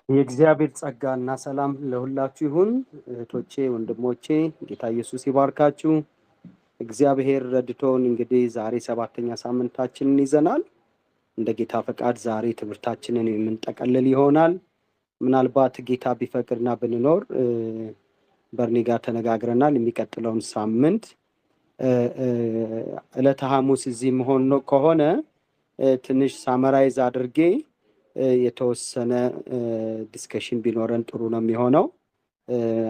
የእግዚአብሔር ጸጋና ሰላም ለሁላችሁ ይሁን። እህቶቼ ወንድሞቼ፣ ጌታ ኢየሱስ ይባርካችሁ። እግዚአብሔር ረድቶን እንግዲህ ዛሬ 7ኛ ሳምንታችንን ይዘናል። እንደ ጌታ ፈቃድ ዛሬ ትምህርታችንን የምንጠቀልል ይሆናል። ምናልባት ጌታ ቢፈቅድና ብንኖር በርኒ ጋር ተነጋግረናል። የሚቀጥለውን ሳምንት ዕለተ ሐሙስ እዚህ መሆን ነው ከሆነ ትንሽ ሳመራይዝ አድርጌ የተወሰነ ዲስከሽን ቢኖረን ጥሩ ነው የሚሆነው።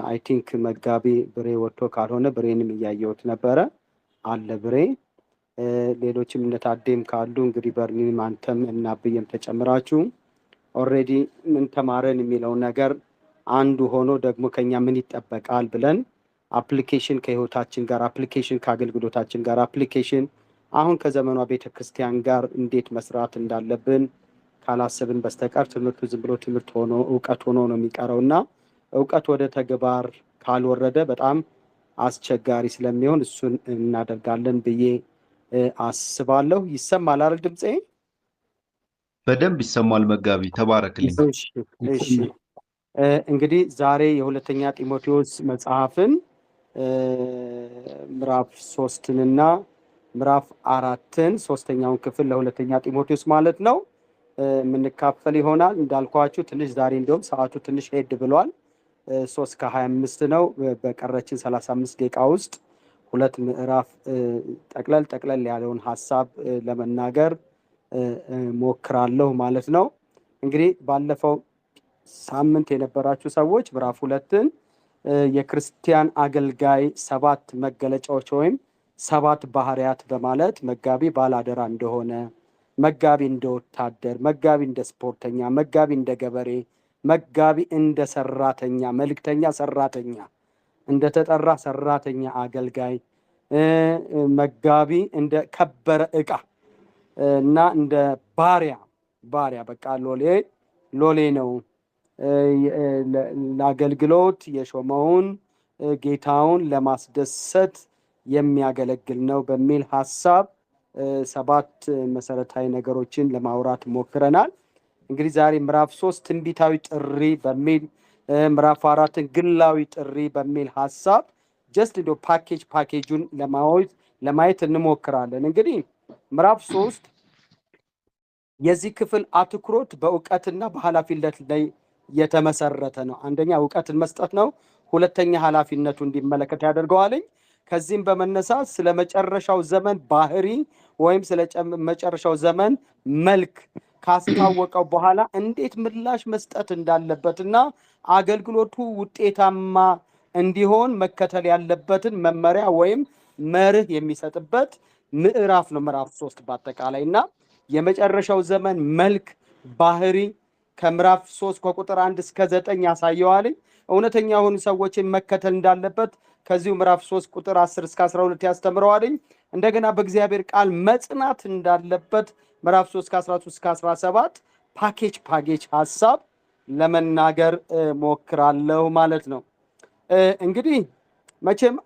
አይ ቲንክ መጋቢ ብሬ ወጥቶ ካልሆነ ብሬንም እያየሁት ነበረ አለ ብሬ። ሌሎችም እነታዴም ካሉ እንግዲህ በርኒም አንተም እና ብየም ተጨምራችሁ ኦልሬዲ ምን ተማረን የሚለው ነገር አንዱ ሆኖ ደግሞ ከኛ ምን ይጠበቃል ብለን አፕሊኬሽን ከህይወታችን ጋር አፕሊኬሽን ከአገልግሎታችን ጋር አፕሊኬሽን አሁን ከዘመኗ ቤተክርስቲያን ጋር እንዴት መስራት እንዳለብን ካላሰብን በስተቀር ትምህርቱ ዝም ብሎ ትምህርት ሆኖ እውቀት ሆኖ ነው የሚቀረውና እውቀት ወደ ተግባር ካልወረደ በጣም አስቸጋሪ ስለሚሆን እሱን እናደርጋለን ብዬ አስባለሁ። ይሰማል አይደል ድምጼ? በደንብ ይሰማል መጋቢ፣ ተባረክልኝ። እሺ እንግዲህ ዛሬ የሁለተኛ ጢሞቴዎስ መጽሐፍን ምዕራፍ 3ንና ምዕራፍ 4ን ሶስተኛውን ክፍል ለሁለተኛ ጢሞቴዎስ ማለት ነው የምንካፈል ይሆናል። እንዳልኳችሁ ትንሽ ዛሬ እንደውም ሰዓቱ ትንሽ ሄድ ብሏል። 3:25 ነው። በቀረችን 35 ደቂቃ ውስጥ ሁለት ምዕራፍ ጠቅለል ያለውን ሐሳብ ለመናገር ሞክራለሁ ማለት ነው። እንግዲህ ባለፈው ሳምንት የነበራችሁ ሰዎች ምዕራፍ 2ን የክርስቲያን አገልጋይ 7 መገለጫዎች ወይም 7 ባህሪያት በማለት መጋቢ ባላደራ እንደሆነ፣ መጋቢ እንደ ወታደር፣ መጋቢ እንደ ስፖርተኛ፣ መጋቢ እንደ ገበሬ፣ መጋቢ እንደ ሰራተኛ፣ መልእክተኛ ሰራተኛ፣ እንደ ተጠራ ሰራተኛ አገልጋይ፣ መጋቢ እንደ ከበረ ዕቃ እና እንደ ባሪያ በቃ ሎሌ ነው ለአገልግሎት የሾመውን ጌታውን ለማስደሰት የሚያገለግል ነው በሚል ሐሳብ 7 መሰረታዊ ነገሮችን ለማውራት ሞክረናል። እንግዲህ ዛሬ ምዕራፍ 3 ትንቢታዊ ጥሪ በሚል ምዕራፍ 4 ግላዊ ጥሪ በሚል ሐሳብ ጀስት እንደ ፓኬጁን ለማየት እንሞክራለን። እንግዲህ ምዕራፍ 3 የዚህ ክፍል አትኩሮት በእውቀትና በኃላፊነት ላይ የተመሰረተ ነው። አንደኛ እውቀትን መስጠት ነው። ሁለተኛ ኃላፊነቱ እንዲመለከት ያደርገዋልኝ። ከዚህም በመነሳት ስለ መጨረሻው ዘመን ባህሪ ወይም ስለ መጨረሻው ዘመን መልክ ካስታወቀው በኋላ እንዴት ምላሽ መስጠት እንዳለበትና አገልግሎቱ ውጤታማ እንዲሆን መከተል ያለበትን መመሪያ ወይም መርህ የሚሰጥበት ምዕራፍ ነው ምዕራፍ 3 በአጠቃላይ እና የመጨረሻው ዘመን መልክ ባህሪ ከምዕራፍ 3 ከቁጥር 1 እስከ 9 ያሳየዋል። እውነተኛ የሆኑ ሰዎችን መከተል እንዳለበት ከዚሁ ምዕራፍ 3 ቁጥር 10 እስከ 12 ያስተምረዋል። እንደገና በእግዚአብሔር ቃል መጽናት እንዳለበት ምዕራፍ 3 ከ13 እስከ 17 ፓኬጅ ሐሳብ ለመናገር ሞክራለሁ ማለት ነው። እንግዲህ መቼም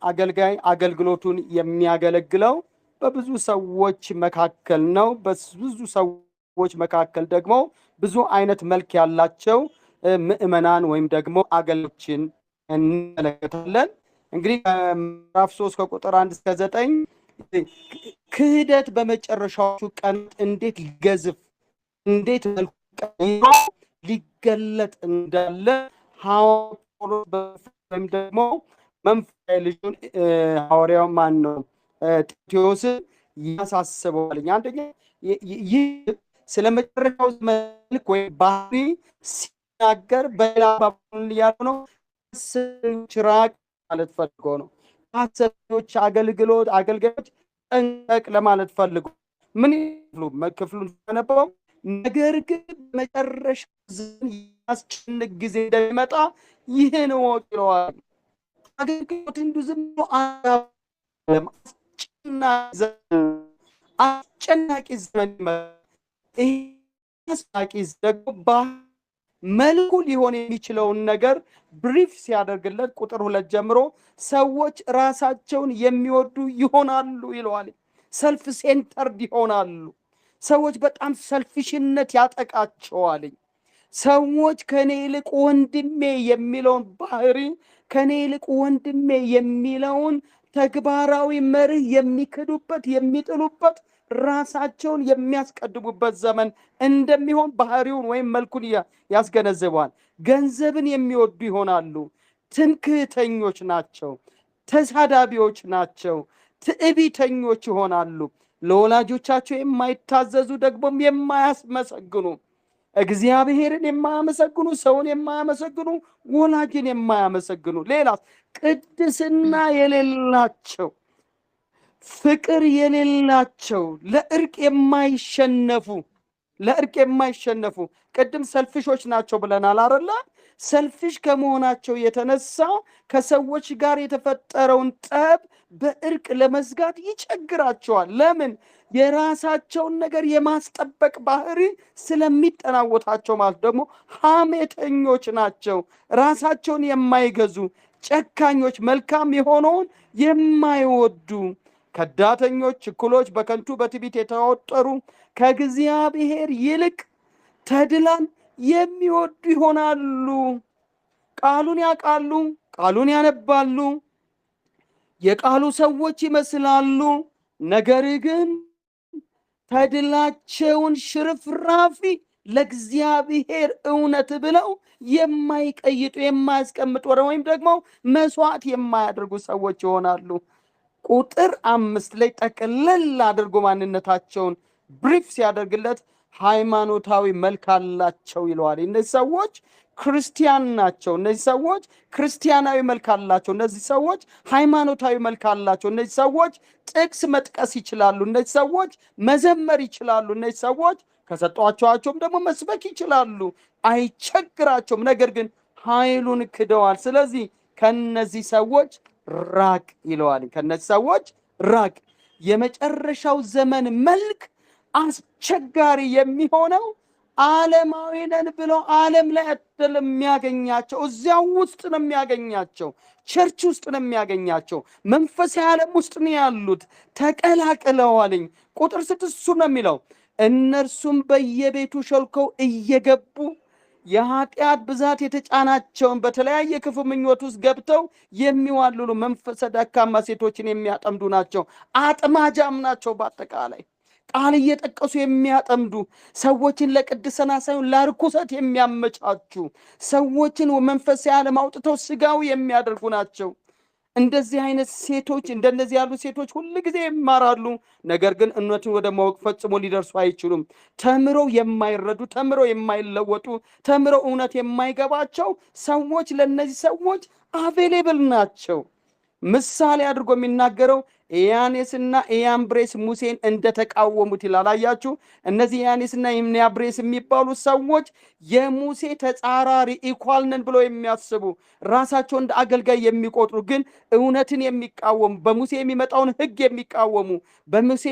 አገልጋይ አገልግሎቱን የሚያገለግለው በብዙ ሰዎች መካከል ነው። በብዙ ሰዎች መካከል ደግሞ ብዙ አይነት መልክ ያላቸው ምዕመናን ወይም ደግሞ አገልጋዮችን እንመለከታለን። እንግዲህ ምዕራፍ 3 ከቁጥር 1 እስከ 9 ክህደት በመጨረሻዎቹ ቀናት እንዴት ሊገዝፍ እንዴት መልኩ ሊገለጥ እንዳለ ወይም ደግሞ መንፈሳዊ ልጁን ሐዋርያው ማን ነው ጢሞቴዎስን ያሳስበዋል። አንደኛ ይህ ስለ መጨረሻው መልክ ወይ ባህሪ ሲናገር በሌላ ባቡን ያለው ነው ጭራቅ ማለት ፈልጎ ነው። ሐሰተኞች አገልጋዮች ጠንቀቅ ለማለት ፈልጎ ምን ክፍሉን ተነበው ነገር ግን መጨረሻው ዘመን ያስጨንቅ ጊዜ እንደሚመጣ ይህን ወቅ ይለዋል። አገልግሎት እንዲሁ ዝም ብሎ አስጨናቂ ዘመን አስጨናቂ ደግሞ መልኩ ሊሆን የሚችለውን ነገር ብሪፍ ሲያደርግለት ቁጥር 2 ጀምሮ ሰዎች ራሳቸውን የሚወዱ ይሆናሉ ይለዋል። ሰልፍ ሴንተርድ ይሆናሉ። ሰዎች በጣም ሰልፊሽነት ያጠቃቸዋል። ሰዎች ከኔ ይልቅ ወንድሜ የሚለውን ባህሪ ከኔ ይልቅ ወንድሜ የሚለውን ተግባራዊ መርህ የሚክዱበት የሚጥሉበት ራሳቸውን የሚያስቀድሙበት ዘመን እንደሚሆን ባህሪውን ወይም መልኩን ያስገነዝበዋል። ገንዘብን የሚወዱ ይሆናሉ። ትምክህተኞች ናቸው። ተሳዳቢዎች ናቸው። ትዕቢተኞች ይሆናሉ። ለወላጆቻቸው የማይታዘዙ ደግሞም የማያስመሰግኑ እግዚአብሔርን የማያመሰግኑ ሰውን የማያመሰግኑ ወላጅን የማያመሰግኑ ሌላ ቅድስና የሌላቸው ፍቅር የሌላቸው ለእርቅ የማይሸነፉ ቅድም ሰልፊሾች ናቸው ብለናል አይደል? ሰልፊሽ ከመሆናቸው የተነሳ ከሰዎች ጋር የተፈጠረውን ጠብ በእርቅ ለመዝጋት ይቸግራቸዋል። ለምን? የራሳቸውን ነገር የማስጠበቅ ባህሪ ስለሚጠናወታቸው ማለት ደግሞ ሐሜተኞች ናቸው። ራሳቸውን የማይገዙ ጨካኞች፣ መልካም የሆነውን የማይወዱ ከዳተኞች፣ ችኩሎች፣ በከንቱ በትዕቢት የተወጠሩ ከእግዚአብሔር ይልቅ ተድላን የሚወዱ ይሆናሉ። ቃሉን ያውቃሉ፣ ቃሉን ያነባሉ፣ የቃሉ ሰዎች ይመስላሉ። ነገር ግን ተድላቸውን ሽርፍራፊ ለእግዚአብሔር እውነት ብለው የማይቀይጡ የማያስቀምጡ ወይም ደግሞ መስዋዕት የማያደርጉ ሰዎች ይሆናሉ። ቁጥር 5 ላይ ጠቅለል አድርጎ ማንነታቸውን ብሪፍ ሲያደርግለት ሃይማኖታዊ መልክ አላቸው ይለዋል። እነዚህ ሰዎች ክርስቲያን ናቸው። እነዚህ ሰዎች ክርስቲያናዊ መልክ አላቸው። እነዚህ ሰዎች ሃይማኖታዊ መልክ አላቸው። እነዚህ ሰዎች ጥቅስ መጥቀስ ይችላሉ። እነዚህ ሰዎች መዘመር ይችላሉ። እነዚህ ሰዎች ከሰጧቸውም ደግሞ መስበክ ይችላሉ። አይቸግራቸውም። ነገር ግን ኃይሉን ክደዋል። ስለዚህ ከነዚህ ሰዎች ራቅ ይለዋል። ከነዚህ ሰዎች ራቅ። የመጨረሻው ዘመን መልክ አስቸጋሪ የሚሆነው ዓለማዊ ነን ብለው ዓለም ላይ አይደለም የሚያገኛቸው፣ እዚያው ውስጥ ነው የሚያገኛቸው። ቸርች ውስጥ ነው የሚያገኛቸው። መንፈሳዊ ዓለም ውስጥ ነው ያሉት። ተቀላቅለዋልኝ። ቁጥር 6 ነው የሚለው እነርሱም በየቤቱ ሾልከው እየገቡ የኃጢአት ብዛት የተጫናቸውን በተለያየ ክፉ ምኞት ውስጥ ገብተው የሚዋልሉ መንፈሰ ደካማ ሴቶችን የሚያጠምዱ ናቸው። አጥማጃም ናቸው። በአጠቃላይ ቃል እየጠቀሱ የሚያጠምዱ ሰዎችን ለቅድስና ሳይሆን ለርኩሰት የሚያመቻቹ ሰዎችን መንፈሳዊ ዓለም አውጥተው ስጋዊ የሚያደርጉ ናቸው። እንደዚህ አይነት ሴቶች እንደነዚህ ያሉ ሴቶች ሁሉ ጊዜ ይማራሉ። ነገር ግን እውነትን ወደ ማወቅ ፈጽሞ ሊደርሱ አይችሉም። ተምረው የማይረዱ፣ ተምረው የማይለወጡ፣ ተምረው እውነት የማይገባቸው ሰዎች ለነዚህ ሰዎች አቬሌብል ናቸው። ምሳሌ አድርጎ የሚናገረው ኢያኔስና ኢያምብሬስ ሙሴን እንደተቃወሙት ይላል። አያችሁ፣ እነዚህ ኢያኔስና ኢያምብሬስ የሚባሉ ሰዎች የሙሴ ተጻራሪ ኢኳል ነን ብለው የሚያስቡ ራሳቸው እንደ አገልጋይ የሚቆጥሩ ግን እውነትን የሚቃወሙ በሙሴ የሚመጣውን ሕግ የሚቃወሙ በሙሴ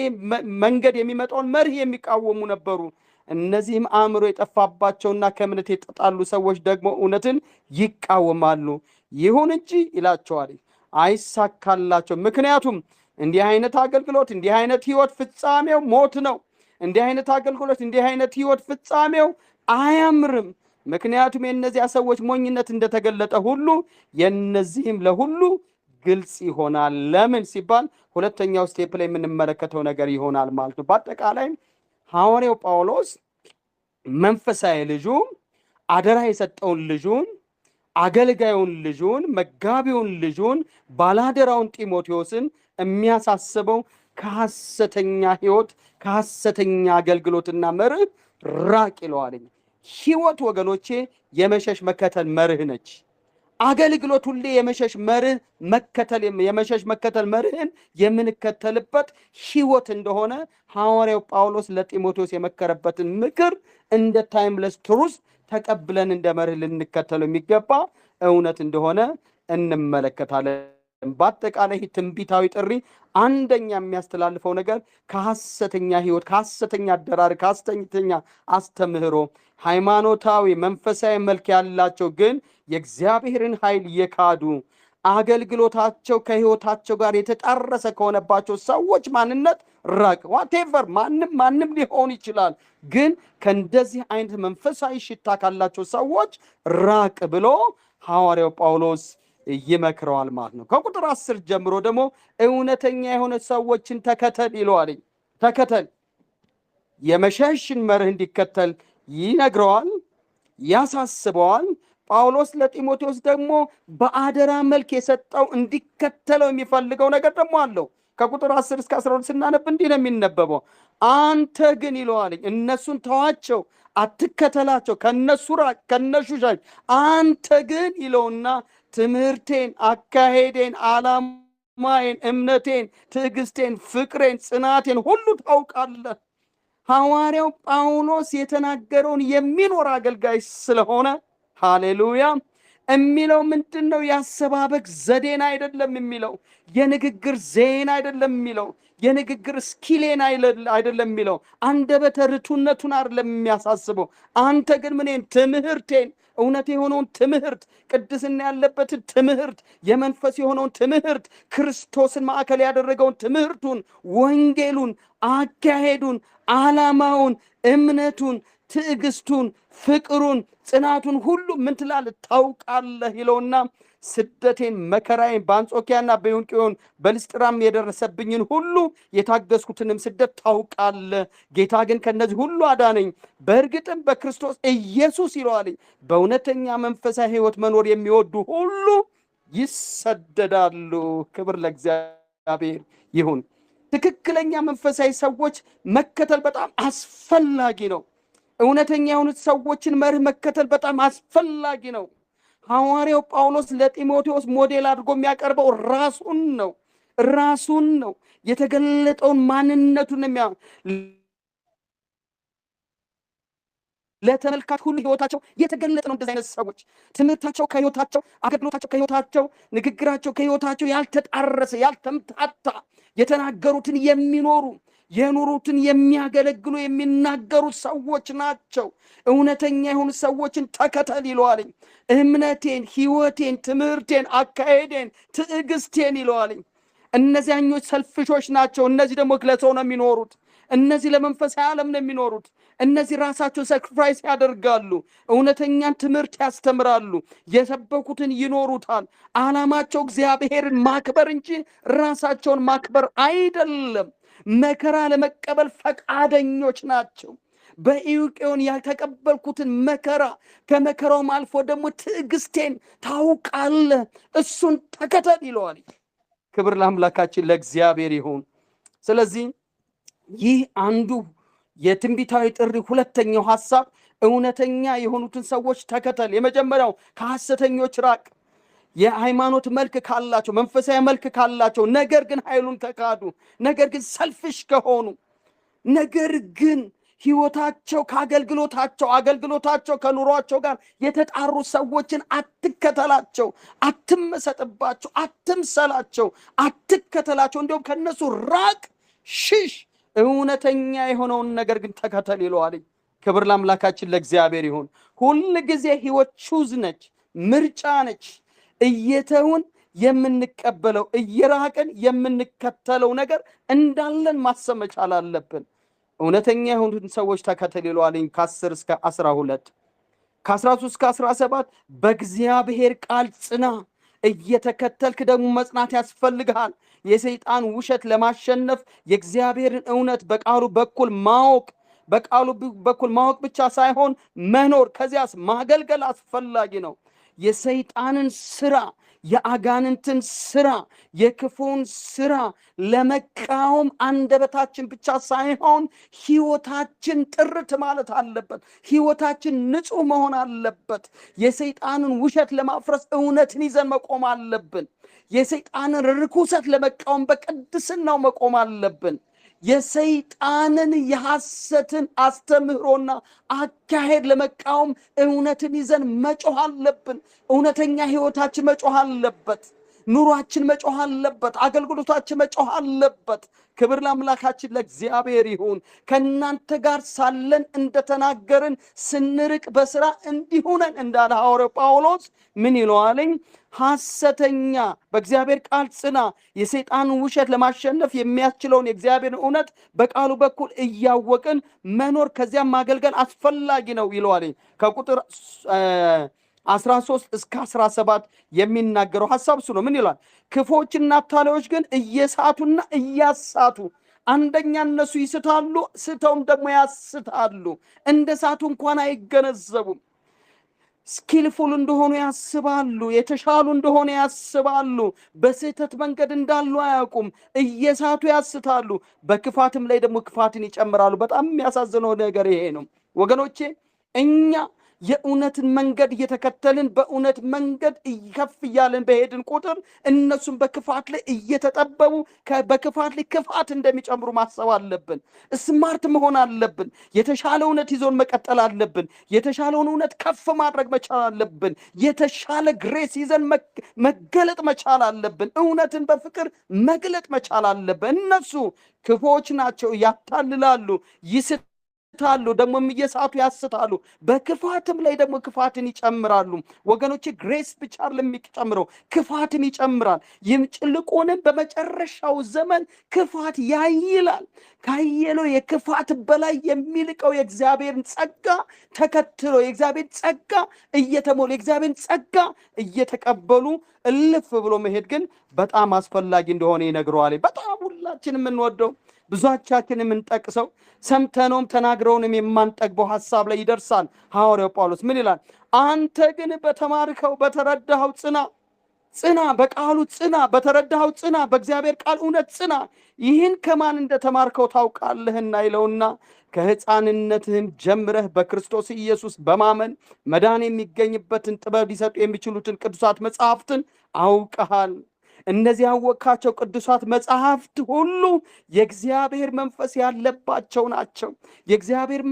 መንገድ የሚመጣውን መርህ የሚቃወሙ ነበሩ። እነዚህም አእምሮ የጠፋባቸውና ከእምነት የተጣሉ ሰዎች ደግሞ እውነትን ይቃወማሉ። ይሁን እንጂ ይላቸዋል አይሳካላቸው። ምክንያቱም እንዲህ አይነት አገልግሎት እንዲህ አይነት ህይወት ፍጻሜው ሞት ነው። እንዲህ አይነት አገልግሎት እንዲህ አይነት ህይወት ፍጻሜው አያምርም። ምክንያቱም የእነዚያ ሰዎች ሞኝነት እንደተገለጠ ሁሉ የእነዚህም ለሁሉ ግልጽ ይሆናል። ለምን ሲባል ሁለተኛው ስቴፕ ላይ የምንመለከተው ነገር ይሆናል ማለት ነው። በአጠቃላይ ሐዋርያው ጳውሎስ መንፈሳዊ ልጁን አደራ የሰጠውን ልጁን አገልጋዩን ልጁን መጋቢውን ልጁን ባላደራውን ጢሞቴዎስን የሚያሳስበው ከሐሰተኛ ህይወት ከሐሰተኛ አገልግሎትና መርህ ራቅ ይለዋል። ህይወት ወገኖቼ የመሸሽ መከተል መርህ ነች። አገልግሎት ሁሌ የመሸሽ መከተል መርህን የምንከተልበት ህይወት እንደሆነ ሐዋርያው ጳውሎስ ለጢሞቴዎስ የመከረበትን ምክር እንደ ታይምለስ ትሩዝ ተቀብለን እንደ መርህ ልንከተለው የሚገባ እውነት እንደሆነ እንመለከታለን። በአጠቃላይ ትንቢታዊ ጥሪ አንደኛ የሚያስተላልፈው ነገር ከሐሰተኛ ህይወት፣ ከሐሰተኛ አደራር፣ ከሐሰተኛ አስተምህሮ ሃይማኖታዊ መንፈሳዊ መልክ ያላቸው ግን የእግዚአብሔርን ኃይል የካዱ አገልግሎታቸው ከህይወታቸው ጋር የተጣረሰ ከሆነባቸው ሰዎች ማንነት ራቅ። ዋቴቨር ማንም ሊሆን ይችላል፣ ግን ከእንደዚህ አይነት መንፈሳዊ ሽታ ካላቸው ሰዎች ራቅ ብሎ ሐዋርያው ጳውሎስ ይመክረዋል ማለት ነው። ከቁጥር 10 ጀምሮ ደግሞ እውነተኛ የሆነ ሰዎችን ተከተል ይለዋል። ተከተል የመሸሽን መርህ እንዲከተል ይነግረዋል፣ ያሳስበዋል። ጳውሎስ ለጢሞቴዎስ ደግሞ በአደራ መልክ የሰጠው እንዲከተለው የሚፈልገው ነገር ደግሞ አለው። ከቁጥር 10 እስከ 12 ስናነብ እንዲህ ነው የሚነበበው። አንተ ግን ይለዋል፣ እነሱን ተዋቸው፣ አትከተላቸው፣ ከነሱ ራቅ፣ ከነሱ ሻሽ። አንተ ግን ይለውና ትምህርቴን፣ አካሄዴን፣ ዓላማዬን፣ እምነቴን፣ ትዕግስቴን፣ ፍቅሬን፣ ጽናቴን ሁሉ ታውቃለህ። ሐዋርያው ጳውሎስ የተናገረውን የሚኖር አገልጋይ ስለሆነ ሃሌሉያ የሚለው ምንድነው? ያሰባበክ ዘዴን አይደለም የሚለው፣ የንግግር ዜና አይደለም የሚለው፣ የንግግር ስኪሌን አይደለም የሚለው፣ አንደበተ ርቱዕነቱን አይደለም የሚያሳስበው። አንተ ግን ምንን? ትምህርቴን፣ እውነት የሆነውን ትምህርት፣ ቅድስና ያለበትን ትምህርት፣ የመንፈስ የሆነውን ትምህርት፣ ክርስቶስን ማዕከል ያደረገውን ትምህርቱን፣ ወንጌሉን፣ አካሄዱን፣ ዓላማውን፣ እምነቱን፣ ትዕግስቱን፣ ፍቅሩን፣ ጽናቱን ሁሉ ምን ትላለህ? ታውቃለህ ይለውና ስደቴን፣ መከራዬን በአንጾኪያና በኢዮንቄዮን በልስጥራም የደረሰብኝን ሁሉ የታገስኩትንም ስደት ታውቃለህ። ጌታ ግን ከነዚህ ሁሉ አዳነኝ። በእርግጥም በክርስቶስ ኢየሱስ ይለዋል በእውነተኛ መንፈሳዊ ሕይወት መኖር የሚወዱ ሁሉ ይሰደዳሉ። ክብር ለእግዚአብሔር ይሁን። ትክክለኛ መንፈሳዊ ሰዎች መከተል በጣም አስፈላጊ ነው። እውነተኛ የሆኑት ሰዎችን መርህ መከተል በጣም አስፈላጊ ነው። ሐዋርያው ጳውሎስ ለጢሞቴዎስ ሞዴል አድርጎ የሚያቀርበው ራሱን ነው። የተገለጠውን ማንነቱን ለተመልካች ሁሉ ህይወታቸው የተገለጠ ነው። እንደዚህ አይነት ሰዎች ትምህርታቸው ከህይወታቸው፣ አገልግሎታቸው ከህይወታቸው፣ ንግግራቸው ከህይወታቸው ያልተጣረሰ ያልተምታታ፣ የተናገሩትን የሚኖሩ የኑሩትን የሚያገለግሉ የሚናገሩት ሰዎች ናቸው። እውነተኛ የሆኑ ሰዎችን ተከተል ይለዋል። እምነቴን፣ ህይወቴን፣ ትምህርቴን፣ አካሄዴን፣ ትዕግስቴን ይለዋል። እነዚያኞች ሰልፍሾች ናቸው። እነዚህ ደግሞ ለሰው ነው የሚኖሩት። እነዚህ ለመንፈሳዊ ዓለም ነው የሚኖሩት። እነዚህ ራሳቸው ሳክሪፋይስ ያደርጋሉ። እውነተኛን ትምህርት ያስተምራሉ። የሰበኩትን ይኖሩታል። ዓላማቸው እግዚአብሔርን ማክበር እንጂ ራሳቸውን ማክበር አይደለም። መከራ ለመቀበል ፈቃደኞች ናቸው። በኢዮንቄዮን ያልተቀበልኩትን መከራ ከመከራውም አልፎ ደግሞ ትዕግስቴን ታውቃለህ፣ እሱን ተከተል ይለዋል። ክብር ለአምላካችን ለእግዚአብሔር ይሁን። ስለዚህ ይህ አንዱ የትንቢታዊ ጥሪ ሁለተኛው ሐሳብ እውነተኛ የሆኑትን ሰዎች ተከተል። የመጀመሪያው ከሐሰተኞች ራቅ። የሃይማኖት መልክ ካላቸው፣ መንፈሳዊ መልክ ካላቸው፣ ነገር ግን ኃይሉን ተካዱ፣ ነገር ግን ሰልፍሽ ከሆኑ፣ ነገር ግን ህይወታቸው አገልግሎታቸው ከኑሯቸው ጋር የተጣሩ ሰዎችን አትከተላቸው፣ አትመሰጥባቸው፣ አትምሰላቸው፣ አትከተላቸው። እንዲሁም ከነሱ ራቅ፣ ሽሽ። እውነተኛ የሆነውን ነገር ግን ተከተል ይለዋል። ክብር ለአምላካችን ለእግዚአብሔር ይሁን። ሁል ጊዜ ህይወት ቹዝ ነች፣ ምርጫ ነች። እየተውን የምንቀበለው እየራቅን የምንከተለው ነገር እንዳለን ማሰብ መቻል አለብን። እውነተኛ የሆኑትን ሰዎች ተከተል ይለዋል። ከ10 እስከ 12 ከ13 እስከ 17 በእግዚአብሔር ቃል ጽና፣ እየተከተልክ ደግሞ መጽናት ያስፈልግሃል። የሰይጣን ውሸት ለማሸነፍ የእግዚአብሔርን እውነት በቃሉ በኩል ማወቅ ብቻ ሳይሆን መኖር፣ ከዚያስ ማገልገል አስፈላጊ ነው። የሰይጣንን ስራ፣ የአጋንንትን ስራ፣ የክፉን ስራ ለመቃወም አንደበታችን ብቻ ሳይሆን ህይወታችን ጥርት ማለት አለበት። ህይወታችን ንጹህ መሆን አለበት። የሰይጣንን ውሸት ለማፍረስ እውነትን ይዘን መቆም አለብን። የሰይጣንን ርኩሰት ለመቃወም በቅድስናው መቆም አለብን። የሰይጣንን የሐሰትን አስተምህሮና አካሄድ ለመቃወም እውነትን ይዘን መጮህ አለብን። እውነተኛ ህይወታችን መጮህ አለበት። ኑሯችን መጮህ አለበት። አገልግሎታችን መጮህ አለበት። ክብር ለአምላካችን ለእግዚአብሔር ይሁን። ከእናንተ ጋር ሳለን እንደተናገርን ስንርቅ በስራ እንዲሁነን እንዳለ ሐዋርያው ጳውሎስ ምን ይለዋልኝ? ሐሰተኛ በእግዚአብሔር ቃል ጽና፣ የሰይጣንን ውሸት ለማሸነፍ የሚያስችለውን የእግዚአብሔርን እውነት በቃሉ በኩል እያወቅን መኖር ከዚያም ማገልገል አስፈላጊ ነው ይለዋልኝ። ከቁጥር 13 እስከ 17 የሚናገረው ሐሳብ እሱ ነው። ምን ይላል? ክፎችና አታላዮች ግን እየሳቱና እያሳቱ፣ አንደኛ እነሱ ይስታሉ፣ ስተውም ደግሞ ያስታሉ። እንደ ሳቱ እንኳን አይገነዘቡም። ስኪልፉል እንደሆኑ ያስባሉ፣ የተሻሉ እንደሆነ ያስባሉ። በስህተት መንገድ እንዳሉ አያውቁም። እየሳቱ ያስታሉ፣ በክፋትም ላይ ደግሞ ክፋትን ይጨምራሉ። በጣም የሚያሳዝነው ነገር ይሄ ነው ወገኖቼ። እኛ የእውነትን መንገድ እየተከተልን በእውነት መንገድ ከፍ እያለን በሄድን ቁጥር እነሱም በክፋት ላይ እየተጠበቡ በክፋት ላይ ክፋት እንደሚጨምሩ ማሰብ አለብን። ስማርት መሆን አለብን። የተሻለ እውነት ይዞን መቀጠል አለብን። የተሻለውን እውነት ከፍ ማድረግ መቻል አለብን። የተሻለ ግሬስ ይዘን መገለጥ መቻል አለብን። እውነትን በፍቅር መግለጥ መቻል አለብን። እነሱ ክፎች ናቸው፣ ያታልላሉ፣ ይስታሉ፣ ደግሞ እየሳቱ ያስታሉ። በክፋትም ላይ ደግሞ ክፋትን ይጨምራሉ። ወገኖች ግሬስ ብቻ ለሚጨምረው ክፋትን ይጨምራል። ይልቁንም በመጨረሻው ዘመን ክፋት ያይላል። ካየለው የክፋት በላይ የሚልቀው የእግዚአብሔርን ጸጋ ተከትሎ የእግዚአብሔር ጸጋ እየተሞሉ የእግዚአብሔርን ጸጋ እየተቀበሉ እልፍ ብሎ መሄድ ግን በጣም አስፈላጊ እንደሆነ ይነግረዋል። በጣም ሁላችን የምንወደው ብዙዎቻችን የምንጠቅሰው ሰምተነውም ተናግረውንም የማንጠግበው ሐሳብ ላይ ይደርሳል። ሐዋርያው ጳውሎስ ምን ይላል? አንተ ግን በተማርከው በተረዳኸው ጽና፣ በቃሉ ጽና፣ በተረዳኸው ጽና፣ በእግዚአብሔር ቃል እውነት ጽና። ይህን ከማን እንደተማርከው ታውቃለህና ይለውና ከሕፃንነትህም ጀምረህ በክርስቶስ ኢየሱስ በማመን መዳን የሚገኝበትን ጥበብ ሊሰጡ የሚችሉትን ቅዱሳት መጽሐፍትን አውቀሃል። እነዚህ ያወቃቸው ቅዱሳት መጽሐፍት ሁሉ የእግዚአብሔር መንፈስ ያለባቸው ናቸው። የእግዚአብሔር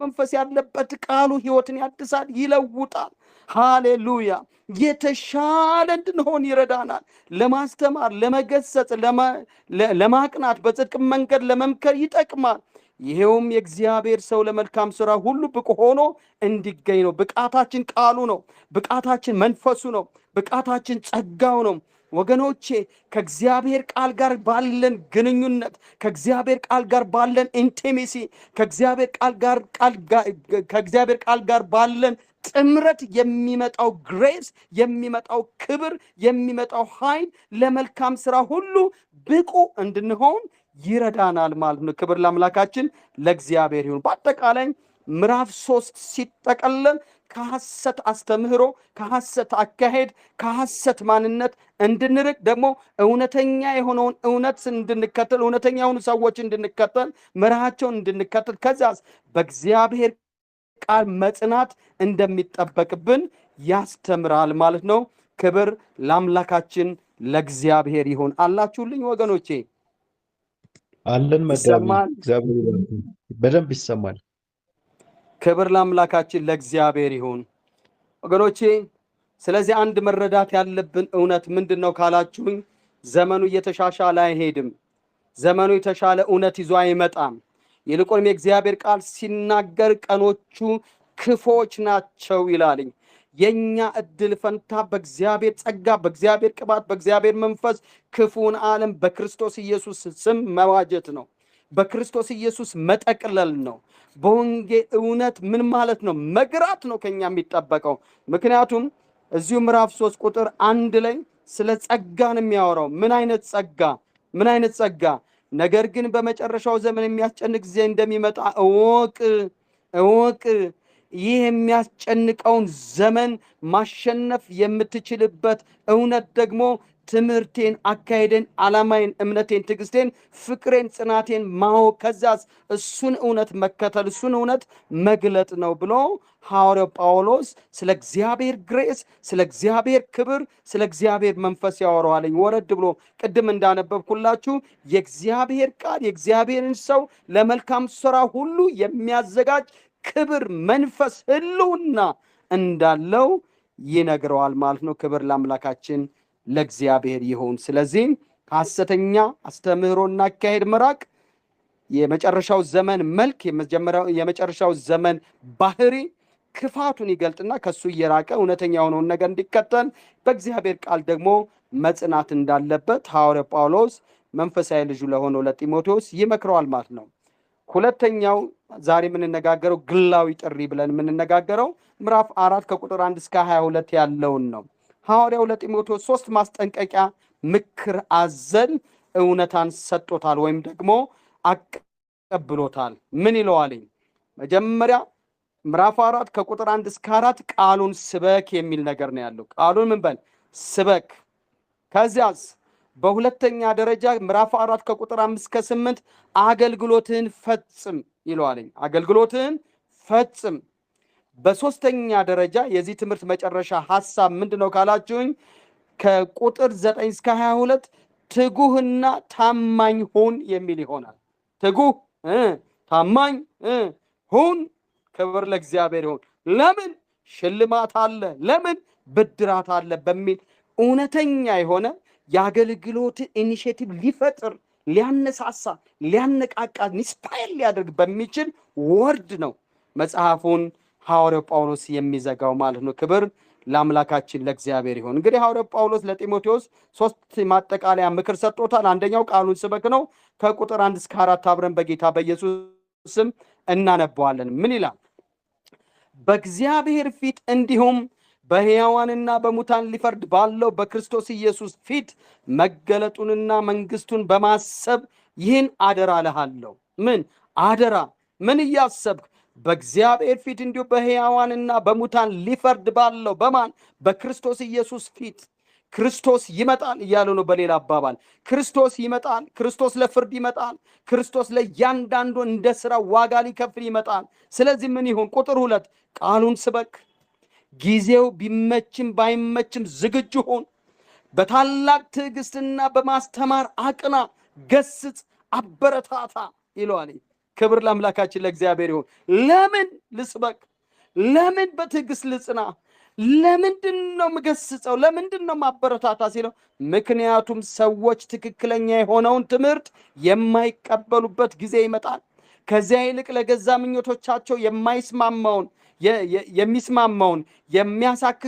መንፈስ ያለበት ቃሉ ሕይወትን ያድሳል፣ ይለውጣል። ሃሌሉያ! የተሻለ እንድንሆን ይረዳናል። ለማስተማር፣ ለመገሰጽ፣ ለማቅናት፣ በጽድቅ መንገድ ለመምከር ይጠቅማል። ይሄውም የእግዚአብሔር ሰው ለመልካም ስራ ሁሉ ብቁ ሆኖ እንዲገኝ ነው። ብቃታችን ቃሉ ነው። ብቃታችን መንፈሱ ነው። ብቃታችን ጸጋው ነው። ወገኖቼ ከእግዚአብሔር ቃል ጋር ባለን ግንኙነት፣ ከእግዚአብሔር ቃል ጋር ባለን ኢንቲሜሲ፣ ከእግዚአብሔር ቃል ጋር ባለን ጥምረት የሚመጣው ግሬስ፣ የሚመጣው ክብር፣ የሚመጣው ኃይል ለመልካም ስራ ሁሉ ብቁ እንድንሆን ይረዳናል ማለት ነው። ክብር ለአምላካችን ለእግዚአብሔር ይሁን። በአጠቃላይ ምዕራፍ 3 ሲጠቀለል ከሐሰት አስተምህሮ፣ ከሐሰት አካሄድ፣ ከሐሰት ማንነት እንድንርቅ ደግሞ እውነተኛ የሆነውን እውነት እንድንከተል፣ እውነተኛ የሆኑ ሰዎች እንድንከተል፣ መርሃቸውን እንድንከተል፣ ከዚያስ በእግዚአብሔር ቃል መጽናት እንደሚጠበቅብን ያስተምራል ማለት ነው። ክብር ለአምላካችን ለእግዚአብሔር ይሁን። አላችሁልኝ ወገኖቼ? አለን መጋቢ። እግዚአብሔር በደንብ ይሰማል። ክብር ለአምላካችን ለእግዚአብሔር ይሁን ወገኖቼ። ስለዚህ አንድ መረዳት ያለብን እውነት ምንድን ነው ካላችሁኝ፣ ዘመኑ እየተሻሻለ አይሄድም። ዘመኑ የተሻለ እውነት ይዞ አይመጣም። ይልቁንም የእግዚአብሔር ቃል ሲናገር ቀኖቹ ክፎች ናቸው ይላልኝ። የኛ እድል ፈንታ በእግዚአብሔር ጸጋ፣ በእግዚአብሔር ቅባት፣ በእግዚአብሔር መንፈስ ክፉን ዓለም በክርስቶስ ኢየሱስ ስም መዋጀት ነው። በክርስቶስ ኢየሱስ መጠቅለል ነው። በወንጌል እውነት ምን ማለት ነው? መግራት ነው ከኛ የሚጠበቀው። ምክንያቱም እዚሁ ምዕራፍ 3 ቁጥር 1 ላይ ስለ ጸጋን የሚያወራው ምን አይነት ጸጋ? ነገር ግን በመጨረሻው ዘመን የሚያስጨንቅ ጊዜ እንደሚመጣ እወቅ። ይህ የሚያስጨንቀውን ዘመን ማሸነፍ የምትችልበት እውነት ደግሞ ትምህርቴን፣ አካሄደን፣ ዓላማዬን፣ እምነቴን፣ ትዕግስቴን፣ ፍቅሬን፣ ጽናቴን ማወቅ፣ ከዛስ እሱን እውነት መከተል፣ እሱን እውነት መግለጥ ነው ብሎ ሐዋርያው ጳውሎስ ስለ እግዚአብሔር ግሬስ፣ ስለ እግዚአብሔር ክብር፣ ስለ እግዚአብሔር መንፈስ ያወራዋለኝ። ወረድ ብሎ ቅድም እንዳነበብኩላችሁ የእግዚአብሔር ቃል የእግዚአብሔርን ሰው ለመልካም ስራ ሁሉ የሚያዘጋጅ ክብር፣ መንፈስ፣ ህልውና እንዳለው ይነግረዋል ማለት ነው። ክብር ለአምላካችን ለእግዚአብሔር ይሁን። ስለዚህ ሐሰተኛ አስተምህሮና አካሄድ መራቅ የመጨረሻው ዘመን መልክ የመጨረሻው ዘመን ባህሪ ክፋቱን ይገልጥና ከሱ እየራቀ እውነተኛ የሆነውን ነገር እንዲከተል በእግዚአብሔር ቃል ደግሞ መጽናት እንዳለበት ሐዋርያው ጳውሎስ መንፈሳዊ ልጁ ለሆነው ለጢሞቴዎስ ይመክረዋል ማለት ነው። ሁለተኛው ዛሬ የምንነጋገረው ግላዊ ጥሪ ብለን የምንነጋገረው ምዕራፍ 4 ከቁጥር 1 እስከ 22 ያለውን ነው። ሐዋርያው ለጢሞቴዎስ 3 ማስጠንቀቂያ ምክር አዘል እውነታን ሰጥቶታል ወይም ደግሞ አቀብሎታል። ምን ይለዋል? መጀመሪያ ምዕራፍ 4 ከቁጥር 1 እስከ 4 ቃሉን ስበክ የሚል ነገር ነው ያለው። ቃሉን ምን በል ስበክ። ከዚያስ በሁለተኛ ደረጃ ምዕራፍ 4 ከቁጥር 5 እስከ 8 አገልግሎትን ፈጽም ይለዋል። አገልግሎትን ፈጽም። በሶስተኛ ደረጃ የዚህ ትምህርት መጨረሻ ሐሳብ ምንድነው ካላችሁኝ ከቁጥር 9 እስከ 22 ትጉህና ታማኝ ሁን የሚል ይሆናል። ትጉህ ታማኝ ሁን። ክብር ለእግዚአብሔር ይሁን። ለምን ሽልማት አለ፣ ለምን ብድራት አለ በሚል እውነተኛ የሆነ የአገልግሎት ኢኒሼቲቭ ሊፈጥር ሊያነሳሳ ሊያነቃቃ ኢንስፓየር ሊያደርግ በሚችል ወርድ ነው መጽሐፉን ሐዋርያው ጳውሎስ የሚዘጋው ማለት ነው። ክብር ለአምላካችን ለእግዚአብሔር ይሁን። እንግዲህ ሐዋርያው ጳውሎስ ለጢሞቴዎስ 3 ማጠቃለያ ምክር ሰጥቶታል። አንደኛው ቃሉን ስበክ ነው። ከቁጥር 1 እስከ 4 አብረን በጌታ በኢየሱስ ስም እናነባዋለን። ምን ይላል? በእግዚአብሔር ፊት እንዲሁም በሕያዋንና በሙታን ሊፈርድ ባለው በክርስቶስ ኢየሱስ ፊት መገለጡንና መንግስቱን በማሰብ ይህን አደራ እልሃለሁ። ምን አደራ? ምን እያሰብክ? በእግዚአብሔር ፊት እንዲሁ በሕያዋንና በሙታን ሊፈርድ ባለው በማን? በክርስቶስ ኢየሱስ ፊት። ክርስቶስ ይመጣል እያለ ነው። በሌላ አባባል ክርስቶስ ይመጣል። ክርስቶስ ለፍርድ ይመጣል። ክርስቶስ ለእያንዳንዱ እንደ ስራ ዋጋ ሊከፍል ይመጣል። ስለዚህ ምን ይሁን? ቁጥር 2 ቃሉን ስበክ። ጊዜው ቢመችም ባይመችም ዝግጁ ሁን። በታላቅ ትዕግስትና በማስተማር አቅና፣ ገስጽ፣ አበረታታ ይለዋል። ክብር ለአምላካችን ለእግዚአብሔር ይሁን። ለምን ልስበክ? ለምን በትዕግስት ልጽና? ለምንድን ነው የምገስጸው? ለምንድን ነው ማበረታታ ሲለው ምክንያቱም ሰዎች ትክክለኛ የሆነውን ትምህርት የማይቀበሉበት ጊዜ ይመጣል። ከዚያ ይልቅ ለገዛ ምኞቶቻቸው የሚስማማውን የሚያሳክክ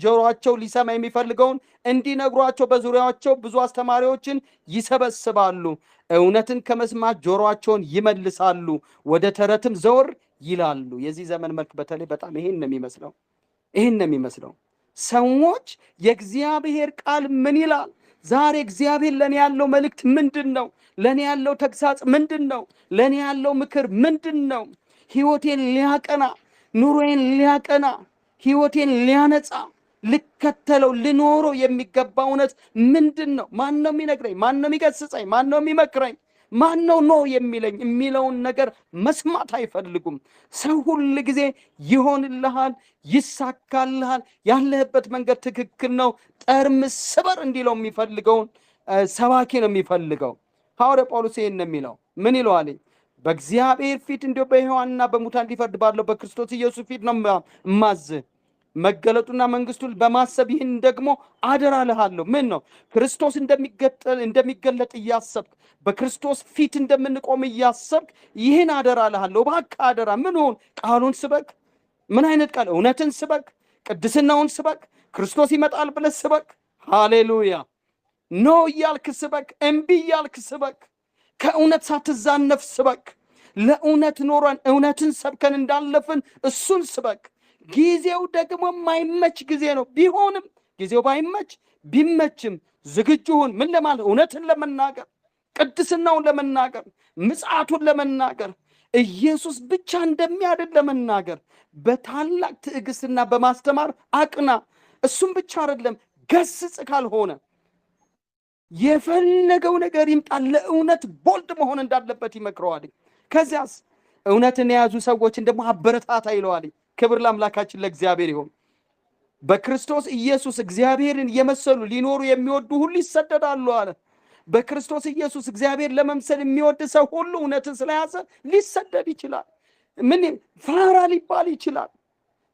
ጆሮአቸው ሊሰማ የሚፈልገውን እንዲነግሯቸው በዙሪያቸው ብዙ አስተማሪዎችን ይሰበስባሉ። እውነትን ከመስማት ጆሮአቸውን ይመልሳሉ፣ ወደ ተረትም ዘወር ይላሉ። የዚህ ዘመን መልክ በተለይ በጣም ይሄን ነው የሚመስለው። ሰዎች የእግዚአብሔር ቃል ምን ይላል? ዛሬ እግዚአብሔር ለኔ ያለው መልእክት ምንድን ነው? ለኔ ያለው ተግሳጽ ምንድን ነው? ለኔ ያለው ምክር ምንድን ነው? ህይወቴን ሊያቀና፣ ኑሮዬን ሊያቀና፣ ህይወቴን ሊያነጻ፣ ልከተለው ልኖረው የሚገባ እውነት ምንድን ነው? ማን ነው የሚነግረኝ? ማን ነው የሚገስጸኝ? ማን ነው የሚመክረኝ? ማን ነው ኖ የሚለኝ? የሚለውን ነገር መስማት አይፈልጉም። ሰው ሁል ጊዜ ይሆንልሃል፣ ይሳካልሃል፣ ያለህበት መንገድ ትክክል ነው፣ ጠርምስ ስበር እንዲለው የሚፈልገውን ሰባኪ ነው የሚፈልገው። ሐዋርያ ጳውሎስ ይሄን ነው የሚለው። ምን ይለዋል? በእግዚአብሔር ፊት እንዲሁ በሕያዋንና በሙታን ሊፈርድ ባለው በክርስቶስ ኢየሱስ ፊት ነው ማዝህ መገለጡና መንግስቱን በማሰብ ይህን ደግሞ አደራ እልሃለሁ። ምን ነው? ክርስቶስ እንደሚገለጥ እያሰብክ በክርስቶስ ፊት እንደምንቆም እያሰብክ ይህን አደራ እልሃለሁ። እባክህ አደራ። ምን ሆን? ቃሉን ስበክ። ምን አይነት ቃል? እውነትን ስበክ፣ ቅድስናውን ስበክ፣ ክርስቶስ ይመጣል ብለህ ስበክ። ሃሌሉያ። ኖ እያልክ ስበክ፣ እምቢ እያልክ ስበክ፣ ከእውነት ሳትዛነፍ ስበክ። ለእውነት ኖረን እውነትን ሰብከን እንዳለፍን እሱን ስበክ። ጊዜው ደግሞ የማይመች ጊዜ ነው። ቢሆንም ጊዜው ባይመች ቢመችም ዝግጁ ሁን። ምን ለማለት? እውነትን ለመናገር፣ ቅድስናውን ለመናገር፣ ምጽአቱን ለመናገር፣ ኢየሱስ ብቻ እንደሚያድን ለመናገር በታላቅ ትዕግስትና በማስተማር አቅና። እሱም ብቻ አይደለም ገስጽ። ካልሆነ የፈለገው ነገር ይምጣ ለእውነት ቦልድ መሆን እንዳለበት ይመክረዋል። ከዚያስ እውነትን የያዙ ሰዎችን ደግሞ አበረታታ ይለዋል። ክብር ለአምላካችን ለእግዚአብሔር ይሁን። በክርስቶስ ኢየሱስ እግዚአብሔርን የመሰሉ ሊኖሩ የሚወዱ ሁሉ ይሰደዳሉ አለ። በክርስቶስ ኢየሱስ እግዚአብሔር ለመምሰል የሚወድ ሰው ሁሉ እውነትን ስለያዘ ሊሰደድ ይችላል። ምን ፋራ ሊባል ይችላል።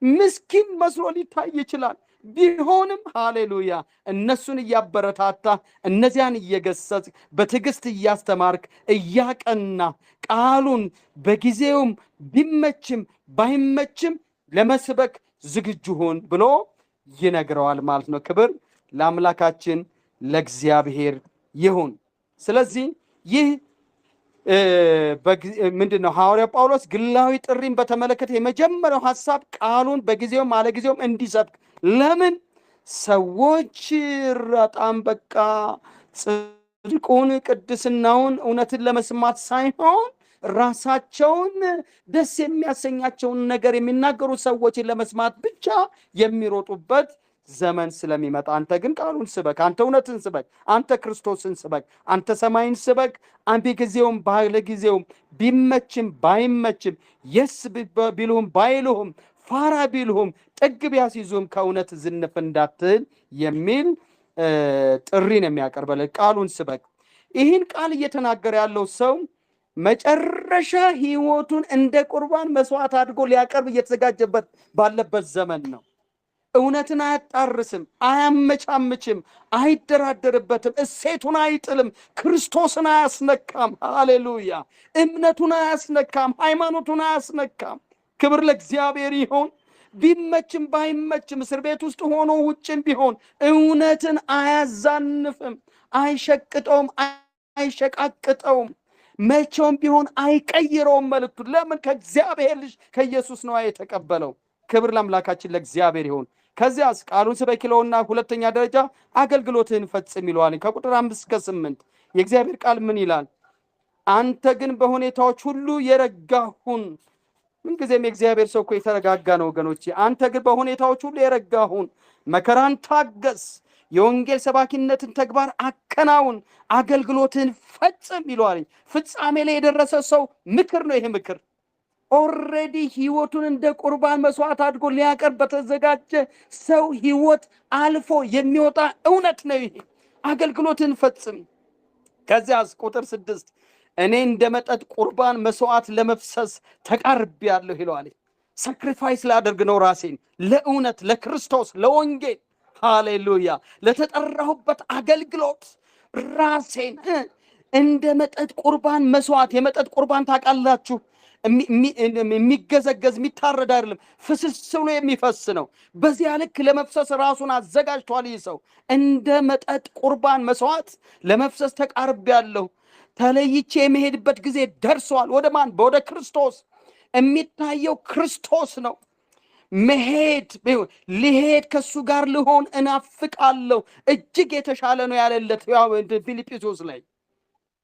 ምስኪን መስሎ ሊታይ ይችላል። ቢሆንም ሃሌሉያ እነሱን እያበረታታ እነዚያን እየገሰጽ በትዕግስት እያስተማርክ እያቀና ቃሉን በጊዜውም ቢመችም ባይመችም ለመስበክ ዝግጁ ሁን ብሎ ይነግረዋል ማለት ነው። ክብር ለአምላካችን ለእግዚአብሔር ይሁን። ስለዚህ ይህ ምንድነው ሐዋርያው ጳውሎስ ግላዊ ጥሪን በተመለከተ የመጀመሪያው ሐሳብ ቃሉን በጊዜውም አለጊዜውም እንዲሰብክ። ለምን? ሰዎች በጣም በቃ ጽድቁን፣ ቅድስናውን፣ እውነትን ለመስማት ሳይሆን ራሳቸውን ደስ የሚያሰኛቸውን ነገር የሚናገሩ ሰዎችን ለመስማት ብቻ የሚሮጡበት ዘመን ስለሚመጣ አንተ ግን ቃሉን ስበክ፣ አንተ እውነትን ስበክ፣ አንተ ክርስቶስን ስበክ፣ አንተ ሰማይን ስበክ። በጊዜውም ባለጊዜውም ቢመችም ባይመችም የስ ቢሉህም ባይሉህም ፋራ ቢሉህም ጥግ ቢያስይዙህም ከእውነት ዝንፍ እንዳትል የሚል ጥሪ ነው የሚያቀርበልህ። ቃሉን ስበክ። ይህን ቃል እየተናገረ ያለው ሰው መጨረሻ ህይወቱን እንደ ቁርባን መስዋዕት አድርጎ ሊያቀርብ እየተዘጋጀበት ባለበት ዘመን ነው። እውነትን አያጣርስም፣ አያመቻምችም፣ አይደራደርበትም፣ እሴቱን አይጥልም፣ ክርስቶስን አያስነካም። ሃሌሉያ! እምነቱን አያስነካም፣ ሃይማኖቱን አያስነካም። ክብር ለእግዚአብሔር ይሁን። ቢመችም ባይመችም እስር ቤት ውስጥ ሆኖ ውጭም ቢሆን እውነትን አያዛንፍም፣ አይሸቅጠውም፣ አይሸቃቅጠውም፣ መቼውም ቢሆን አይቀይረውም መልእክቱን። ለምን? ከእግዚአብሔር ልጅ ከኢየሱስ ነው የተቀበለው። ክብር ለአምላካችን ለእግዚአብሔር ይሁን። ከዚያስ ቃሉን ስበክ ይለውና ሁለተኛ ደረጃ አገልግሎትህን ፈጽም ይለዋል። ከቁጥር 5 እስከ 8 የእግዚአብሔር ቃል ምን ይላል? አንተ ግን በሁኔታዎች ሁሉ የረጋህ ሁን። ምንጊዜም የእግዚአብሔር ሰው እኮ የተረጋጋ ነው ወገኖቼ። አንተ ግን በሁኔታዎች ሁሉ የረጋህ ሁን፣ መከራን ታገስ፣ የወንጌል ሰባኪነትን ተግባር አከናውን፣ አገልግሎትህን ፈጽም ይለዋል። ፍጻሜ ላይ የደረሰ ሰው ምክር ነው ይሄ ምክር። ኦልሬዲ ህይወቱን እንደ ቁርባን መስዋዕት አድርጎ ሊያቀርብ በተዘጋጀ ሰው ህይወት አልፎ የሚወጣ እውነት ነው ይሄ። አገልግሎትን ፈጽም። ከዚያስ ቁጥር 6 እኔ እንደ መጠጥ ቁርባን መስዋዕት ለመፍሰስ ተቃርቤያለሁ ይለዋል። ሳክሪፋይስ ላደርግ ነው ራሴን ለእውነት፣ ለክርስቶስ፣ ለወንጌል። ሃሌሉያ! ለተጠራሁበት አገልግሎት ራሴን እንደ መጠጥ ቁርባን መስዋዕት። የመጠጥ ቁርባን ታውቃላችሁ፣ የሚገዘገዝ የሚታረድ አይደለም፣ ፍስስ ብሎ የሚፈስ ነው። በዚያ ልክ ለመፍሰስ ራሱን አዘጋጅቷል ይህ ሰው። እንደ መጠጥ ቁርባን መስዋዕት ለመፍሰስ ተቃርቤያለሁ፣ ተለይቼ የመሄድበት ጊዜ ደርሷል። ወደ ማን? ወደ ክርስቶስ። የሚታየው ክርስቶስ ነው። መሄድ ሊሄድ ከሱ ጋር ልሆን እናፍቃለሁ። እጅግ የተሻለ ነው ያለለት ፊልጵስዩስ ላይ።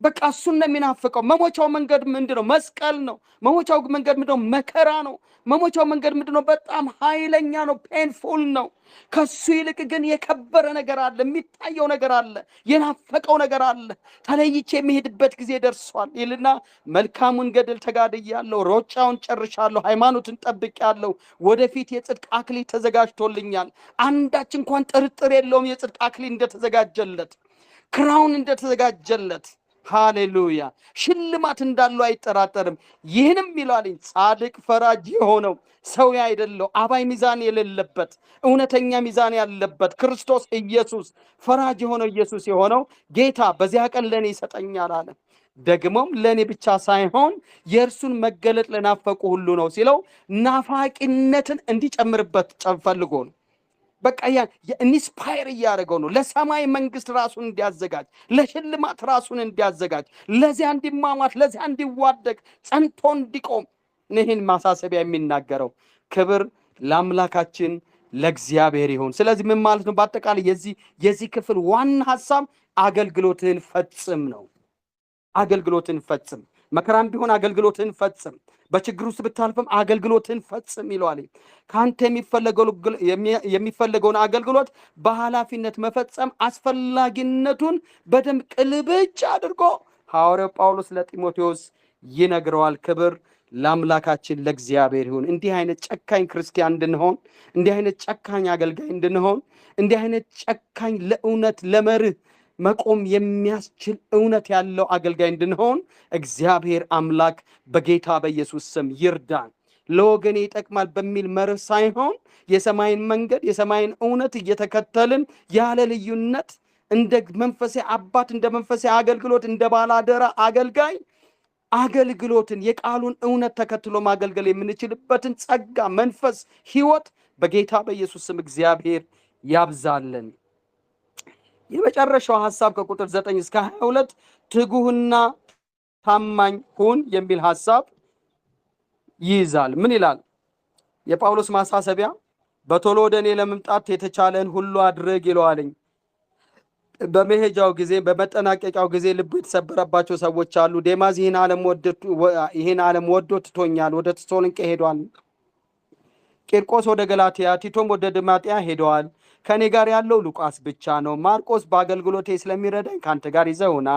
በቃ እሱን ነው የሚናፍቀው። መሞቻው መንገድ ምንድነው? መስቀል ነው። መሞቻው መንገድ ምንድነው? መከራ ነው። መሞቻው መንገድ ምንድነው? በጣም ኃይለኛ ነው፣ ፔንፉል ነው። ከሱ ይልቅ ግን የከበረ ነገር አለ፣ የሚታየው ነገር አለ፣ የናፈቀው ነገር አለ። ተለይቼ የሚሄድበት ጊዜ ደርሷል ይልና መልካሙን ገድል ተጋድያለሁ፣ ሩጫውን ጨርሻለሁ፣ ሃይማኖትን ጠብቄያለሁ፣ ወደፊት የጽድቅ አክሊል ተዘጋጅቶልኛል። አንዳች እንኳን ጥርጥር የለውም የጽድቅ አክሊል እንደተዘጋጀለት፣ ክራውን እንደተዘጋጀለት። ሃሌሉያ! ሽልማት እንዳለው አይጠራጠርም። ይህንም ይላልኝ ጻድቅ ፈራጅ የሆነው ሰው አይደለው፣ አባይ ሚዛን የሌለበት እውነተኛ ሚዛን ያለበት ክርስቶስ ኢየሱስ፣ ፈራጅ የሆነው ኢየሱስ የሆነው ጌታ በዚያ ቀን ለኔ ይሰጠኛል አለ። ደግሞም ለኔ ብቻ ሳይሆን የእርሱን መገለጥ ለናፈቁ ሁሉ ነው ሲለው ናፋቂነትን እንዲጨምርበት ፈልጎ ነው። በቃ ኢንስፓየር እያደረገው ነው። ለሰማይ መንግስት ራሱን እንዲያዘጋጅ፣ ለሽልማት ራሱን እንዲያዘጋጅ፣ ለዚያ እንዲማማት፣ ለዚያ እንዲዋደቅ፣ ጸንቶ እንዲቆም ይህን ማሳሰቢያ የሚናገረው። ክብር ለአምላካችን ለእግዚአብሔር ይሁን። ስለዚህ ምን ማለት ነው? በአጠቃላይ የዚህ ክፍል ዋና ሀሳብ አገልግሎትን ፈጽም ነው። አገልግሎትን ፈጽም። መከራም ቢሆን አገልግሎትን ፈጽም። በችግር ውስጥ ብታልፍም አገልግሎትን ፈጽም ይለዋል። ካንተ የሚፈለገውን አገልግሎት በኃላፊነት መፈጸም አስፈላጊነቱን በደንብ ቅልብጭ አድርጎ ሐዋርያው ጳውሎስ ለጢሞቴዎስ ይነግረዋል። ክብር ለአምላካችን ለእግዚአብሔር ይሁን። እንዲህ አይነት ጨካኝ ክርስቲያን እንድንሆን፣ እንዲህ አይነት ጨካኝ አገልጋይ እንድንሆን፣ እንዲህ አይነት ጨካኝ ለእውነት ለመርህ መቆም የሚያስችል እውነት ያለው አገልጋይ እንድንሆን እግዚአብሔር አምላክ በጌታ በኢየሱስ ስም ይርዳን። ለወገኔ ይጠቅማል በሚል መርህ ሳይሆን የሰማይን መንገድ የሰማይን እውነት እየተከተልን ያለ ልዩነት እንደ መንፈሳዊ አባት እንደ መንፈሳዊ አገልግሎት እንደ ባላደራ አገልጋይ አገልግሎትን የቃሉን እውነት ተከትሎ ማገልገል የምንችልበትን ጸጋ መንፈስ ሕይወት በጌታ በኢየሱስ ስም እግዚአብሔር ያብዛልን። የመጨረሻው ሐሳብ ከቁጥር 9 እስከ 22 ትጉህና ታማኝ ሁን የሚል ሐሳብ ይይዛል። ምን ይላል? የጳውሎስ ማሳሰቢያ በቶሎ ወደ እኔ ለመምጣት የተቻለን ሁሉ አድርግ ይለዋልኝ። በመሄጃው ጊዜ በመጠናቀቂያው ጊዜ ልቡ የተሰበረባቸው ሰዎች አሉ። ዴማስ ይህን ዓለም ወዶ ትቶኛል፣ ወደ ተሰሎንቄ ሄዷል። ቂርቆስ ወደ ገላትያ፣ ቲቶም ወደ ድማጥያ ሄደዋል። ከኔ ጋር ያለው ሉቃስ ብቻ ነው። ማርቆስ በአገልግሎቴ ስለሚረዳኝ ካንተ ጋር ይዘውና።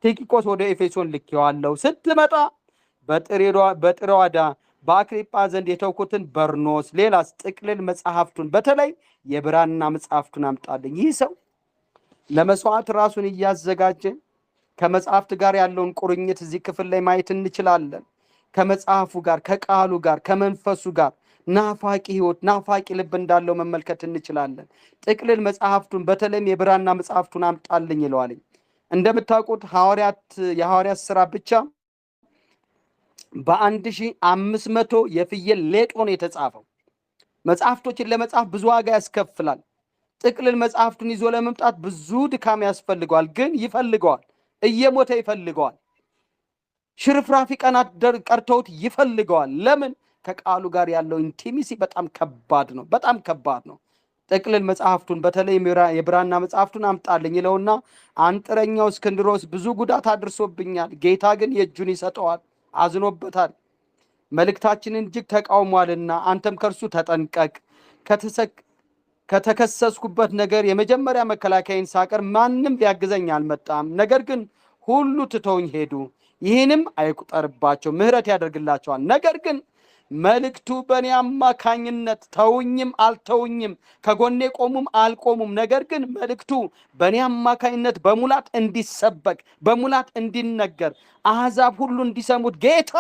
ቲኪቆስ ወደ ኤፌሶን ልኬዋለሁ። ስትመጣ በጥሮአዳ በአክሪጳ ዘንድ የተውኩትን በርኖስ፣ ሌላስ ጥቅልል መጽሐፍቱን በተለይ የብራና መጽሐፍቱን አምጣልኝ። ይህ ሰው ለመስዋዕት ራሱን እያዘጋጀ ከመጽሐፍት ጋር ያለውን ቁርኝት እዚህ ክፍል ላይ ማየት እንችላለን። ከመጽሐፉ ጋር ከቃሉ ጋር ከመንፈሱ ጋር ናፋቂ ሕይወት ናፋቂ ልብ እንዳለው መመልከት እንችላለን። ጥቅልል መጽሐፍቱን በተለይም የብራና መጽሐፍቱን አምጣልኝ ይለዋልኝ። እንደምታውቁት የሐዋርያት ሥራ ብቻ በ1500 የፍየል ሌጦ ነው የተጻፈው። መጽሐፍቶችን ለመጻፍ ብዙ ዋጋ ያስከፍላል። ጥቅልል መጽሐፍቱን ይዞ ለመምጣት ብዙ ድካም ያስፈልገዋል። ግን ይፈልገዋል፣ እየሞተ ይፈልገዋል። ሽርፍራፊ ቀናት ቀርተውት ይፈልገዋል። ለምን? ከቃሉ ጋር ያለው ኢንቲሚሲ በጣም ከባድ ነው፣ በጣም ከባድ ነው። ጥቅልል መጽሐፍቱን በተለይ የብራና መጽሐፍቱን አምጣልኝ ይለውና አንጥረኛው እስክንድሮስ ብዙ ጉዳት አድርሶብኛል፣ ጌታ ግን የእጁን ይሰጠዋል፣ አዝኖበታል፣ መልእክታችንን እጅግ ተቃውሟልና አንተም ከእርሱ ተጠንቀቅ። ከተከሰስኩበት ነገር የመጀመሪያ መከላከያን ሳቀር ማንም ሊያግዘኝ አልመጣም። ነገር ግን ሁሉ ትተውኝ ሄዱ። ይህንም አይቁጠርባቸው፣ ምሕረት ያደርግላቸዋል። ነገር ግን መልእክቱ በእኔ አማካኝነት ተውኝም አልተውኝም፣ ከጎኔ ቆሙም አልቆሙም፣ ነገር ግን መልእክቱ በእኔ አማካኝነት በሙላት እንዲሰበክ በሙላት እንዲነገር አሕዛብ ሁሉ እንዲሰሙት ጌታ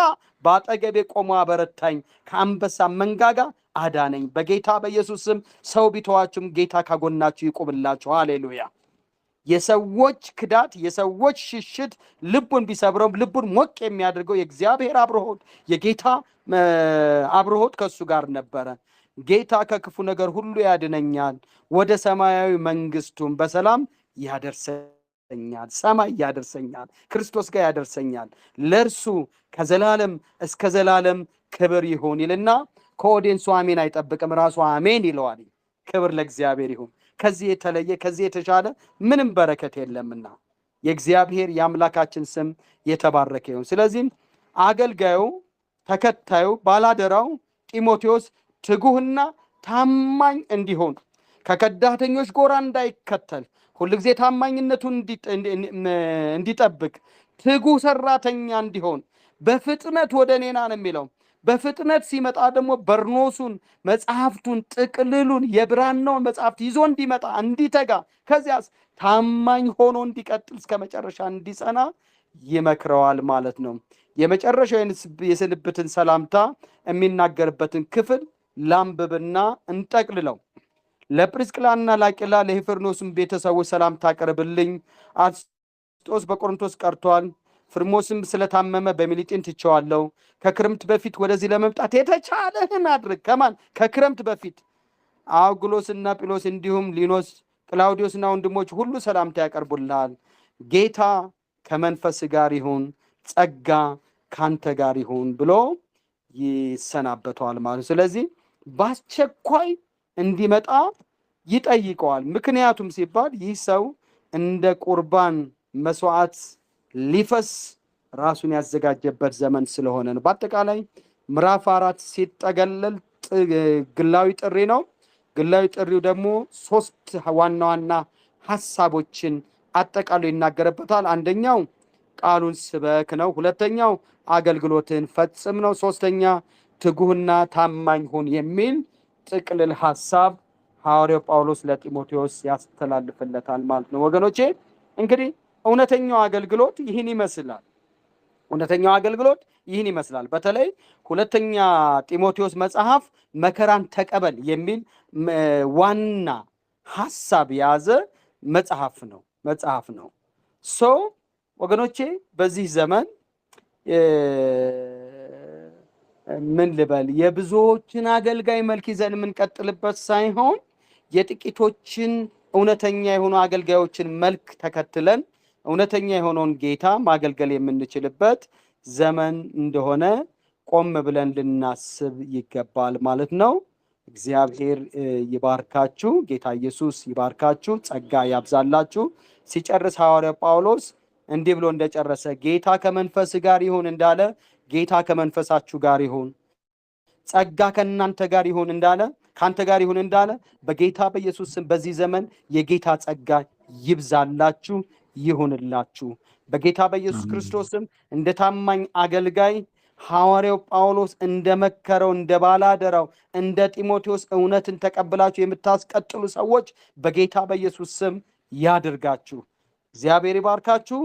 በአጠገቤ ቆሞ አበረታኝ፣ ከአንበሳ መንጋጋ አዳነኝ። በጌታ በኢየሱስ ስም ሰው ቢተዋችሁም ጌታ ካጎናችሁ ይቆምላችሁ። ሃሌሉያ። የሰዎች ክዳት የሰዎች ሽሽት ልቡን ቢሰብረው ልቡን ሞቅ የሚያደርገው የእግዚአብሔር አብርሆት የጌታ አብርሆት ከሱ ጋር ነበረ። ጌታ ከክፉ ነገር ሁሉ ያድነኛል፣ ወደ ሰማያዊ መንግስቱም በሰላም ያደርሰኛል። ሰማይ ያደርሰኛል፣ ክርስቶስ ጋር ያደርሰኛል። ለእርሱ ከዘላለም እስከ ዘላለም ክብር ይሁን ይልና ከኦዲየንሱ አሜን አይጠብቅም፣ ራሱ አሜን ይለዋል። ክብር ለእግዚአብሔር ይሁን። ከዚህ የተለየ ከዚህ የተሻለ ምንም በረከት የለምና የእግዚአብሔር የአምላካችን ስም የተባረከ ይሁን። ስለዚህም አገልጋዩ ተከታዩ ባላደራው ጢሞቴዎስ ትጉህና ታማኝ እንዲሆን ከከዳተኞች ጎራ እንዳይከተል ሁልጊዜ ታማኝነቱን እንዲጠብቅ ትጉህ ሰራተኛ እንዲሆን በፍጥነት ወደ እኔ ና ነው የሚለው። በፍጥነት ሲመጣ ደግሞ በርኖሱን መጽሐፍቱን ጥቅልሉን የብራናውን መጽሐፍት ይዞ እንዲመጣ እንዲተጋ፣ ከዚያስ ታማኝ ሆኖ እንዲቀጥል እስከ መጨረሻ እንዲጸና ይመክረዋል ማለት ነው። የመጨረሻው የስንብትን ሰላምታ የሚናገርበትን ክፍል ላንብብና እንጠቅልለው። ለጵርስቅላና ላቂላ ለሄፈርኖስም ቤተሰቦች ሰላምታ አቅርብልኝ። አርስጦስ በቆሮንቶስ ቀርቷል። ፍርሞስም ስለታመመ በሚሊጢን ትቼዋለሁ። ከክረምት በፊት ወደዚህ ለመምጣት የተቻለህን አድርግ። ከማን? ከክረምት በፊት። አውግሎስና ጲሎስ እንዲሁም ሊኖስ ቅላውዲዮስና ወንድሞች ሁሉ ሰላምታ ያቀርቡልሃል። ጌታ ከመንፈስ ጋር ይሁን፣ ጸጋ ካንተ ጋር ይሁን ብሎ ይሰናበተዋል ማለት። ስለዚህ በአስቸኳይ እንዲመጣ ይጠይቀዋል። ምክንያቱም ሲባል ይህ ሰው እንደ ቁርባን መስዋዕት ሊፈስ ራሱን ያዘጋጀበት ዘመን ስለሆነ ነው። በአጠቃላይ ምዕራፍ 4 ሲጠገለል ግላዊ ጥሪ ነው። ግላዊ ጥሪው ደግሞ 3 ዋና ዋና ሐሳቦችን አጠቃሎ ይናገርበታል። አንደኛው ቃሉን ስበክ ነው። ሁለተኛው አገልግሎትን ፈጽም ነው። ሶስተኛ ትጉህና ታማኝ ሁን የሚል ጥቅልል ሐሳብ ሐዋርያው ጳውሎስ ለጢሞቴዎስ ያስተላልፍለታል ማለት ነው። ወገኖቼ እንግዲህ እውነተኛው አገልግሎት ይህን ይመስላል። እውነተኛው አገልግሎት ይህን ይመስላል። በተለይ ሁለተኛ ጢሞቴዎስ መጽሐፍ መከራን ተቀበል የሚል ዋና ሐሳብ የያዘ መጽሐፍ ነው። ወገኖቼ በዚህ ዘመን ምን ልበል የብዙዎችን አገልጋይ መልክ ይዘን የምንቀጥልበት ሳይሆን የጥቂቶችን እውነተኛ የሆኑ አገልጋዮችን መልክ ተከትለን እውነተኛ የሆነውን ጌታ ማገልገል የምንችልበት ዘመን እንደሆነ ቆም ብለን ልናስብ ይገባል ማለት ነው። እግዚአብሔር ይባርካችሁ። ጌታ ኢየሱስ ይባርካችሁ፣ ጸጋ ያብዛላችሁ። ሲጨርስ ሐዋርያው ጳውሎስ እንዲህ ብሎ እንደጨረሰ ጌታ ከመንፈስ ጋር ይሁን እንዳለ ጌታ ከመንፈሳችሁ ጋር ይሁን፣ ጸጋ ከእናንተ ጋር ይሁን እንዳለ ካንተ ጋር ይሁን እንዳለ በጌታ በኢየሱስ ስም በዚህ ዘመን የጌታ ጸጋ ይብዛላችሁ ይሁንላችሁ። በጌታ በኢየሱስ ክርስቶስ ስም እንደ ታማኝ አገልጋይ ሐዋርያው ጳውሎስ እንደመከረው እንደ ባላደራው እንደ ጢሞቴዎስ እውነትን ተቀብላችሁ የምታስቀጥሉ ሰዎች በጌታ በኢየሱስ ስም ያድርጋችሁ። እግዚአብሔር ይባርካችሁ።